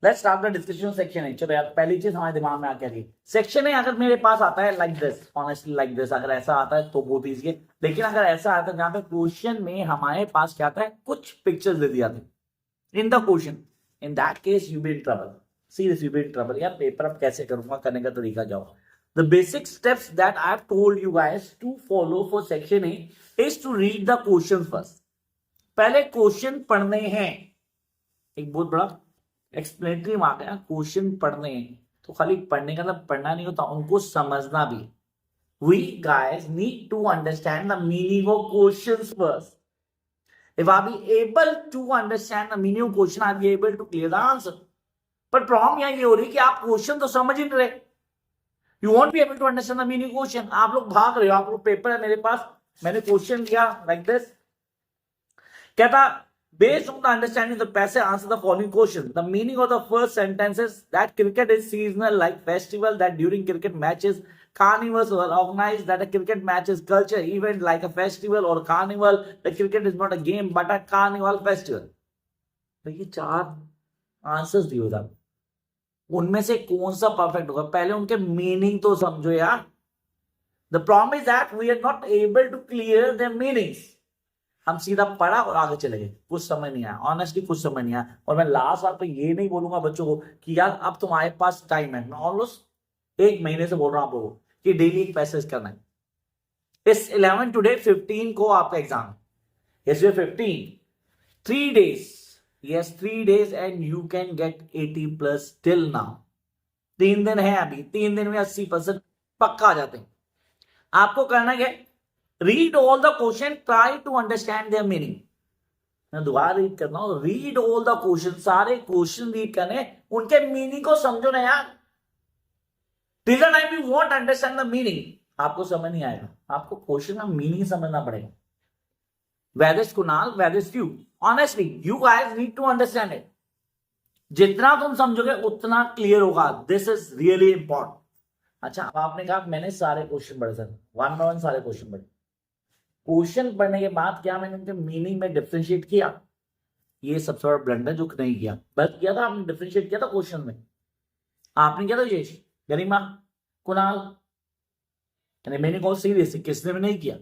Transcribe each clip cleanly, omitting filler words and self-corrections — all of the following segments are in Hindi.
Let's start the discussion section A. चलो यार, पहली चीज हमारे दिमाग में आके आ रही है, सेक्शन ए अगर मेरे पास आता है like this, honestly like this, अगर ऐसा आता है तो बहुत ईजी है। लेकिन अगर ऐसा आता है जहां पे क्वेश्चन में हमारे पास क्या आता है, कुछ पिक्चर्स दे दिया जाते in the question, in that case you be in trouble, serious you be in trouble. यार पेपर अब कैसे करूंगा, करने का तरीका जाओ। The basic steps that I have told you guys to follow for section A is to read the question first. पहले क्वेश्चन पढ़ने हैं, एक बहुत बड़ा एक्सप्लेनेटरी मार्क है, क्वेश्चन पढ़ने हैं। तो खाली पढ़ने का मतलब पढ़ना नहीं होता, उनको समझना भी। We guys need to understand the meaning of questions first. If I be able to understand the meaning of question, I be able to clear the answer. पर प्रॉब्लम यहाँ ये हो रही है कि आप क्वेश्चन तो समझ ही नहीं रहे। You won't be able to understand the meaning of question. आप लोग भाग रहे हो, आप लोग पेपर है मेरे पास, मैंने क्वेश्चन लिया like this, कहता based on the understanding of the passage, answer the following questions. The meaning of the first sentence is that cricket is seasonal like festival, that during cricket matches carnivals were organized, that a cricket match is culture event like a festival or carnival, the cricket is not a game but a carnival festival. तो ये चार आंसर्स दिए था, उनमें से कौन सा परफेक्ट होगा? पहले उनके मीनिंग तो समझो यार। The problem is that we are not able to clear their meanings. हम सीधा पढ़ा और आगे चले गए, कुछ समझ नहीं आया, ऑनेस्टली कुछ समझ नहीं आया। और मैं लास्ट बार पे ये नहीं बोलूंगा बच्चों को कि यार अब तुम्हारे पास टाइम है। मैं ऑलमोस्ट एक महीने से बोल रहा हूं आप लोगों को कि डेली एक पैसेज करना है। इस 11 टुडे 15 को आपका एग्जाम है, इस 15 3 days, yes 3 days and you can get 80+ till now। 3 दिन है अभी, 3 दिन में 80% पक्का आ जाते हैं। आपको करना क्या, read all the question, try to understand their meaning. मैं दोबारा रीड करना हूं, रीड ऑल द क्वेश्चन, सारे क्वेश्चन रीड करने, उनके मीनिंग को समझो ना यार। Till the time you won't understand the meaning, आपको समझ नहीं आएगा। आपको क्वेश्चन का मीनिंग समझना पड़ेगा। वैदिश कुणाल, वैदिश you, honestly you guys need to understand it. जितना तुम समझोगे उतना क्लियर होगा। This is really important. अच्छा, अब आपने कहा मैंने सारे क्वेश्चन पढ़े सर, 1 by 1 सारे क्वेश्चन पढ़े। क्वेश्चन पढ़ने के बाद क्या मैंने उनके मीनिंग में डिफरेंशिएट किया? ये सबसे बड़ा ब्लंडर जो नहीं किया, बस किया था आपने, डिफरेंशिएट किया था क्वेश्चन में। आपने किया था यश, गरिमा, कुणाल, मैंने कौन सीरियस, किसने भी नहीं किया।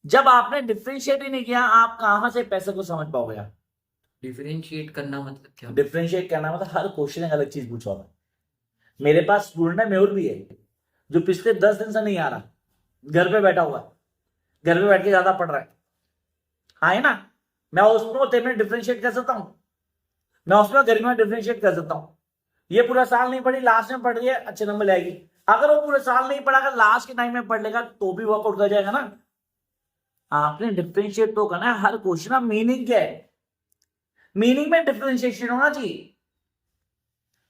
जब आपने डिफरेंशिएट ही नहीं किया, आप कहां से पैसे को समझ पाओगे यार? डिफरेंशिएट करना मतलब क्या? डिफरेंशिएट करना मतलब हर क्वेश्चन एक अलग चीज पूछा होगा। मेरे पास स्टूडेंट है, मेहुल भी है, जो पिछले 10 दिन से नहीं आ रहा, घर पे बैठा हुआ है, घर पे बैठ के ज्यादा पढ़ रहा है। हाँ है ना, मैं उसमें डिफरेंशिएट कर सकता हूं, मैं उसमें गरिमा डिफरेंशिएट कर सकता हूं। ये पूरा साल नहीं पढ़ी, लास्ट में पढ़ रही है, अच्छे नंबर लाएगी। अगर वो पूरे साल नहीं पढ़ा, अगर लास्ट के टाइम में पढ़ लेगा तो भी वर्कआउट कर जाएगा ना। आपने डिफरेंशिएट तो करना है हर क्वेश्चन का मीनिंग क्या है, मीनिंग में डिफरेंशिएशन होना चाहिए।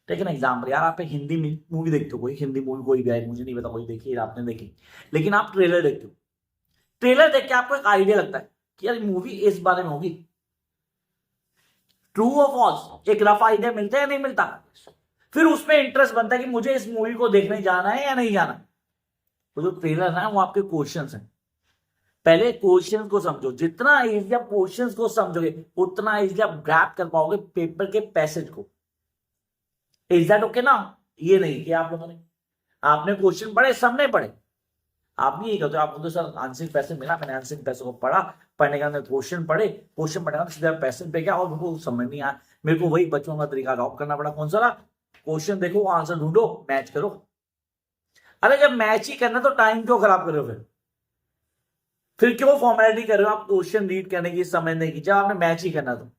टेक एन एग्जाम्पल, यार आप हिंदी मूवी देखते हो, कोई हिंदी मूवी कोई भी है, मुझे नहीं पता कोई देखी आपने देखी, लेकिन आप ट्रेलर देखते हो। ट्रेलर देख के आपको एक आइडिया लगता है कि यार मूवी इस बारे में होगी। ट्रू और फॉल्स, एक रफ आइडिया मिलता है या नहीं मिलता? फिर उसमें इंटरेस्ट बनता है कि मुझे इस मूवी को देखने जाना है या नहीं जाना। तो जो ट्रेलर है वो आपके क्वेश्चंस हैं। पहले क्वेश्चंस को समझो, जितना इजी आप क्वेश्चंस को समझोगे उतना इजी आप ग्रैब कर पाओगे पेपर के पैसेज को। इज दैट ओके ना? ये नहीं कि आप लोगों ने, आपने क्वेश्चन पढ़े, सबने पढ़े, आप भी यही कहते हो, आप बोलते सर आंसरिंग पैसेज मिला, मैंने आंसरिंग पैसेज को पढ़ा, पढ़ने के अंदर क्वेश्चन पढ़े, क्वेश्चन पढ़ने का सीधा पैसेज पे गया और मेरे को समझ नहीं आया। मेरे को वही बच्चों का तरीका अडॉप्ट करना पड़ा। कौन सा? क्वेश्चन देखो, आंसर ढूंढो, मैच करो। अरे जब मैच ही करना तो टाइम क्यों खराब कर रहे हो? फिर क्यों फॉर्मेलिटी कर रहे हो आप क्वेश्चन रीड करने की, समझने की, जब आपने मैच ही करना? तो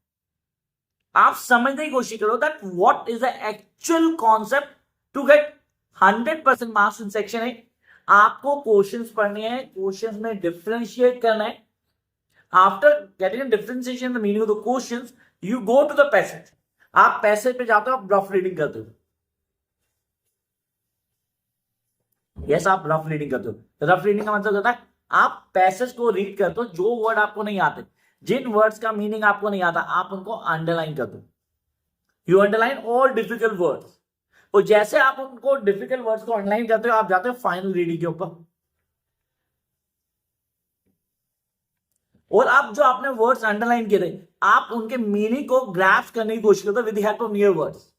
आप समझने की कोशिश करो that what is the actual concept to get 100% marks in section A. आपको क्वेश्चंस पढ़ने हैं, क्वेश्चंस में डिफरेंशिएट करना है। After getting differentiation the meaning of the questions, you go to the passage. आप पैसेज पे जाते हो, आप रफ रीडिंग करते हो। यस, आप रफ रीडिंग करते हो। रफ रीडिंग का मतलब होता है आप पैसेज को रीड करते हो, जो वर्ड आपको नहीं आते, जिन वर्ड्स का मीनिंग आपको नहीं आता, आप उनको अंडरलाइन करते हो। You underline all difficult words, और जैसे आप उनको डिफिकल्ट वर्ड्स को अंडरलाइन करते हो, आप जाते हो फाइनल रीडिंग के ऊपर। और आप जो आपने वर्ड्स अंडरलाइन किए थे, आप उनके मीनिंग को ग्रास्प करने की कोशिश करते हो with the help of near words.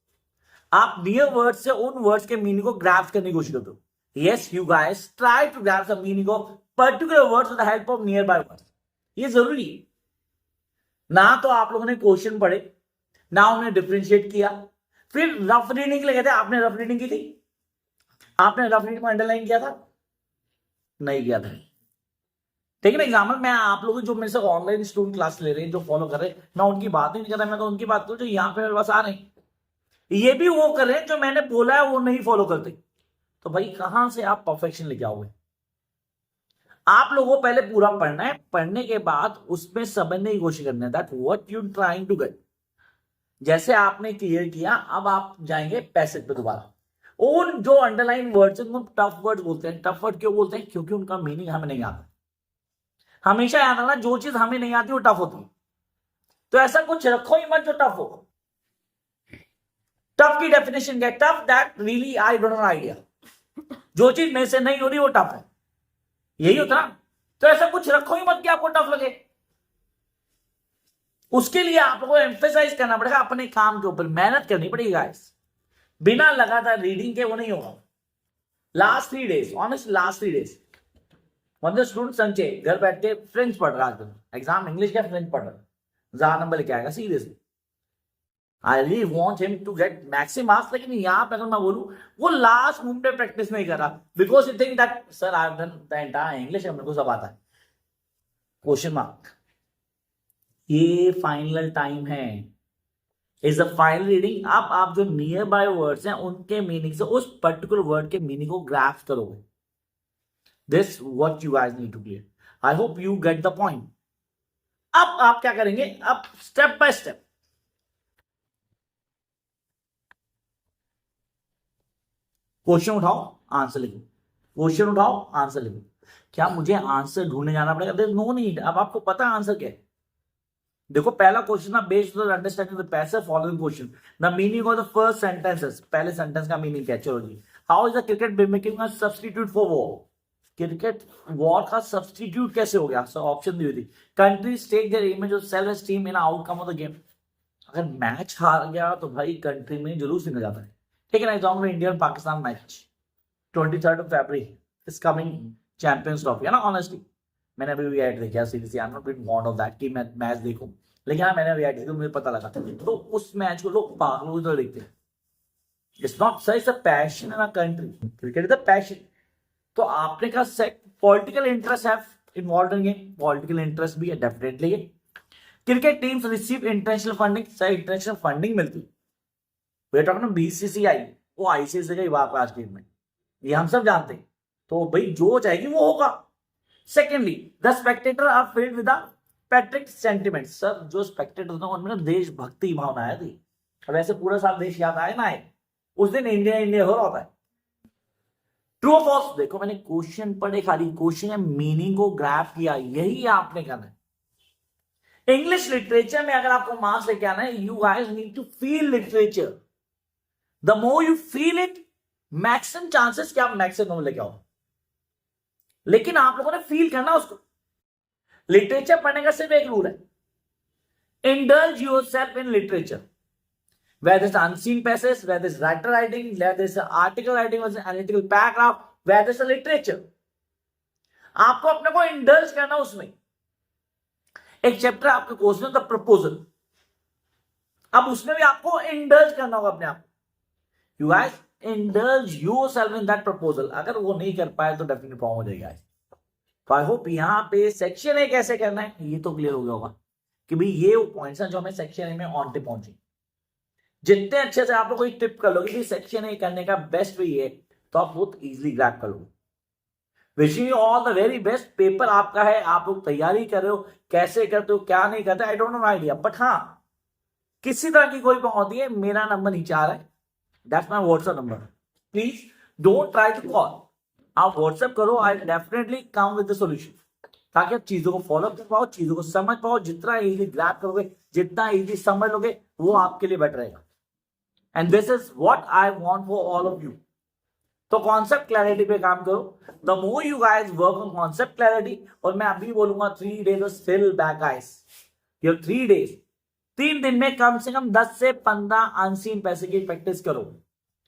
आप नियर वर्ड से उन वर्ड्स के मीनिंग को ग्रैब करने की कोशिश करते हो. Yes you guys try to grab the meaning of particular words with the help of nearby words. ये जरूरी है. ना तो आप लोगों ने क्वेश्चन पढ़े, ना उन्हें डिफरेंशिएट किया, फिर रफ रीडिंग के लिए कहते हैं. आपने रफ रीडिंग की थी? आपने रफ रीडिंग में अंडरलाइन किया था? नहीं किया था. ठीक है ना. एग्जाम्पल मैं आप लोग जो मेरे से ऑनलाइन स्टूडेंट क्लास ले रहे हैं, जो फॉलो कर रहे हैं, मैं उनकी बात ही नहीं कर रहा. मैं तो उनकी बात करूं जो यहाँ पे मेरे पास आ रहे हैं. ये भी वो कर रहे हैं जो मैंने बोला है वो नहीं फॉलो करते. तो भाई कहां से आप परफेक्शन लेके आओगे? आप लोगों को पहले पूरा पढ़ना है. पढ़ने के बाद उसमें समझने की कोशिश करना है that what you trying to get. जैसे आपने क्लियर किया, अब आप जाएंगे पैसेज पे दोबारा. उन जो अंडरलाइन वर्ड्स हैं उनको टफ वर्ड्स बोलते हैं. टफ वर्ड क्यों बोलते हैं? क्योंकि उनका मीनिंग हमें नहीं आता. हमेशा याद रखना, जो चीज हमें नहीं आती वो टफ होती है. तो ऐसा कुछ रखो ही मत जो टफ हो. टफ की डेफिनेशन क्या है? Tough that really I don't know idea. जो चीज मेरे से नहीं हो रही वो टफ है. यही होता ना. तो ऐसा कुछ रखो ही मत कि आपको टफ लगे. उसके लिए आप लोगों को एम्फेसाइज करना पड़ेगा, अपने काम के ऊपर मेहनत करनी पड़ेगी गाइस. बिना लगातार रीडिंग के वो नहीं होगा. Last 3 days, honest last 3 days मतलब स्टूडेंट संचय घर बैठ के फ्रेंच पढ़ रहा है. एग्जाम इंग्लिश का फ्रेंच पढ़ रहा है. ज्यादा नंबर लेके आएगा seriously. I really want him to get maximum marks. लेकिन यहाँ पे अगर मैं बोलूं, वो लास्ट मोमेंट पे प्रैक्टिस नहीं कर रहा because you think that sir I have done the entire English, मेरे को सब आता है. Question mark. ये फाइनल टाइम है. Is the final reading. अब आप जो नियर बाय वर्ड्स हैं उनके मीनिंग से उस पर्टिकुलर वर्ड के मीनिंग को ग्रास्प करोगे. This what you guys need to clear. I hope you get the point. अब आप क्या करेंगे? अब स्टेप बाय स्टेप क्वेश्चन उठाओ, आंसर लिखो. क्वेश्चन उठाओ, आंसर लिखो. क्या मुझे आंसर ढूंढने जाना पड़ेगा? There no need. अब आपको पता है आंसर क्या है. देखो पहला क्वेश्चन ना, based on understanding the passage following question the meaning of the first sentences. पहले सेंटेंस का मीनिंग क्या है? चलो जी. How is the cricket making a substitute for war. Cricket war का सब्स्टिट्यूट कैसे हो गया? सो ऑप्शन दी हुई थी. Countries take their image of self esteem in outcome of the game. अगर मैच हार गया तो भाई कंट्री में जुलूस निकल जाता है. ठीक है ना. एग्जाम्पल इंडिया और Pakistan match 23rd of February is coming champions trophy है ना. ऑनेस्टली मैंने अभी भी ऐड देखा series. I am not being fond of that कि मैं मैच देखूं, लेकिन हाँ मैंने अभी ऐड देखी, मुझे पता लगा. तो उस मैच को लोग पागलों की तरह देखते हैं. It's not sir, it's a passion in a country. Cricket is a passion. तो आपने कहा पॉलिटिकल इंटरेस्ट है involve in game. Political interest भी है definitely. Cricket teams receive international funding. Sir international funding मिलती है. वी आर टॉकिंग बीसीसीआई, वो आईसीसी का बात आज टीम में, ये हम सब जानते हैं. तो भाई जो चाहेगी वो होगा. Secondly the spectator are filled with patriotic sentiment. Sir जो स्पेक्टेटर था उनमें देशभक्ति भावना आया थी. अब ऐसे पूरा साल देश याद आए ना आए, उस दिन इंडिया इंडिया हो रहा होता है. ट्रू और फॉल्स. देखो मैंने क्वेश्चन पढ़े, खाली क्वेश्चन है, मीनिंग को ग्रैब किया. यही आपने करना है. इंग्लिश लिटरेचर में अगर आपको मार्क्स लेके आना है, you guys need to feel literature. The more you feel it, maximum chances कि आप मैक्सिमम लेके आओ. लेकिन आप लोगों ने फील करना उसको. लिटरेचर पढ़ने का सिर्फ एक रूल है, indulge yourself in literature. whether it's unseen passage, whether it's writer writing, whether it's article writing, whether it's analytical paragraph, whether it's literature. आपको अपने को इंडल्ज करना उसमें. एक चैप्टर आपके कोर्स में द प्रपोजल, अब उसमें भी आपको इंडल्ज करना होगा अपने आप. You guys indulge yourself in that proposal. अगर वो नहीं कर पाए तो डेफिनेटली प्रॉब्लम हो जाएगा. तो आई होप यहाँ पे सेक्शन ए कैसे करना है ये तो क्लियर हो गया होगा कि भाई ये वो पॉइंट्स हैं जो हमें सेक्शन ए में ऑन टिप पहुंचे. जितने अच्छे से आप लोग कोई टिप कर लोगे कि सेक्शन ए करने का बेस्ट वे है, तो आप बहुत इजीली ग्रैब कर लोगे. Wishing you all the very best. Paper आपका है, आप लोग तैयारी कर रहे हो, कैसे करते हो क्या नहीं करते I don't know idea. But हाँ किसी तरह की कोई प्रॉब्लम होती है, मेरा नंबर नीचे आ रहा है, that's my WhatsApp number. Please don't try to call, आप व्हाट्सएप करो. I definitely come with the solution, ताकि आप चीजों को फॉलो कर पाओ, चीजों को समझ पाओ. जितना इजी ग्रैब करोगे, जितना इजी समझ लोगे, वो आपके लिए बेटर रहेगा. And this is what I want for all of you. तो कॉन्सेप्ट क्लैरिटी पे काम करो. The more you guys work on concept clarity, और मैं अभी बोलूंगा 3 days स्टिल बैक गाइस. ये 3 days, 3 दिन में कम से कम 10 से 15 अनसीन पैसे की प्रैक्टिस करो.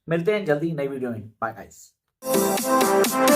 मिलते हैं जल्दी नई वीडियो में। Bye guys.